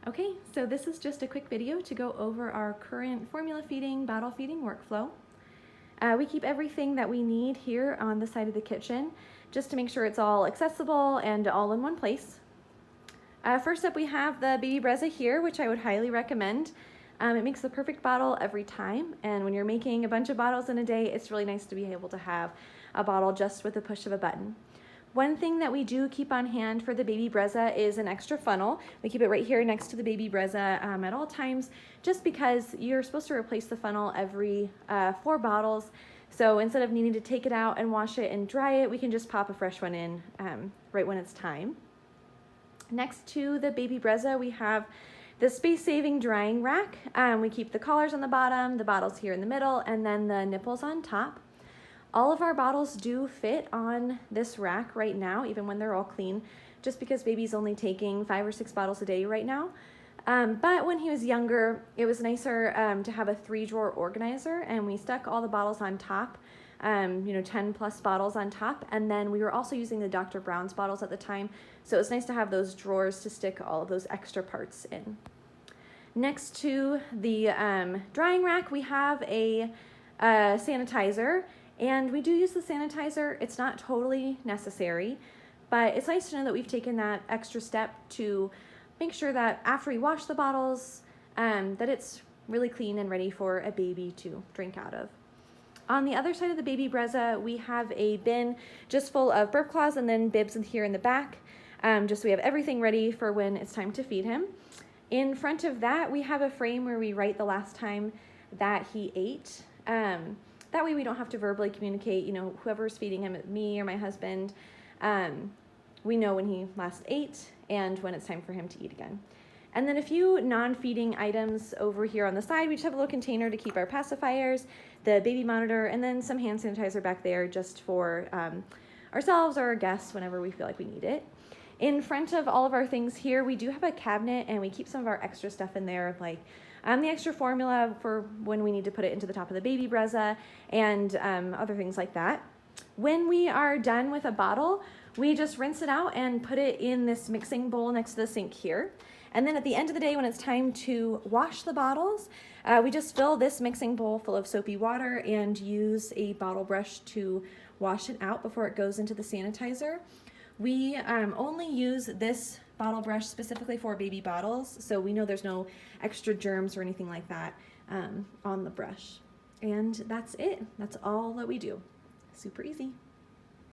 Okay, so this is just a quick video to go over our current formula feeding, bottle feeding workflow. We keep everything that we need here on the side of the kitchen just to make sure it's all accessible and all in one place. First up, we have the Baby Brezza here, which I would highly recommend. It makes the perfect bottle every time, and when you're making a bunch of bottles in a day, it's really nice to be able to have a bottle just with the push of a button. One thing that we do keep on hand for the Baby Brezza is an extra funnel. We keep it right here next to the Baby Brezza at all times, just because you're supposed to replace the funnel every 4 bottles. So instead of needing to take it out and wash it and dry it, we can just pop a fresh one in right when it's time. Next to the Baby Brezza, we have the space-saving drying rack. We keep the collars on the bottom, the bottles here in the middle, and then the nipples on top. All of our bottles do fit on this rack right now, even when they're all clean, just because baby's only taking 5 or 6 bottles a day right now. But when he was younger, it was nicer to have a 3-drawer organizer, and we stuck all the bottles on top, 10 plus bottles on top, and then we were also using the Dr. Brown's bottles at the time, so it was nice to have those drawers to stick all of those extra parts in. Next to the drying rack, we have a sanitizer. And we do use the sanitizer. It's not totally necessary, but it's nice to know that we've taken that extra step to make sure that after we wash the bottles, that it's really clean and ready for a baby to drink out of. On the other side of the Baby Brezza, we have a bin just full of burp cloths and then bibs in here in the back, just so we have everything ready for when it's time to feed him. In front of that, we have a frame where we write the last time that he ate. That way we don't have to verbally communicate, whoever's feeding him, me or my husband, we know when he last ate and when it's time for him to eat again. And then a few non-feeding items over here on the side. We just have a little container to keep our pacifiers, the baby monitor, and then some hand sanitizer back there just for ourselves or our guests whenever we feel like we need it. In front of all of our things here, we do have a cabinet, and we keep some of our extra stuff in there, like the extra formula for when we need to put it into the top of the Baby Brezza and other things like that. When we are done with a bottle, we just rinse it out and put it in this mixing bowl next to the sink here. And then at the end of the day, when it's time to wash the bottles, we just fill this mixing bowl full of soapy water and use a bottle brush to wash it out before it goes into the sanitizer. We only use this bottle brush specifically for baby bottles, so we know there's no extra germs or anything like that on the brush. And that's it. That's all that we do. Super easy.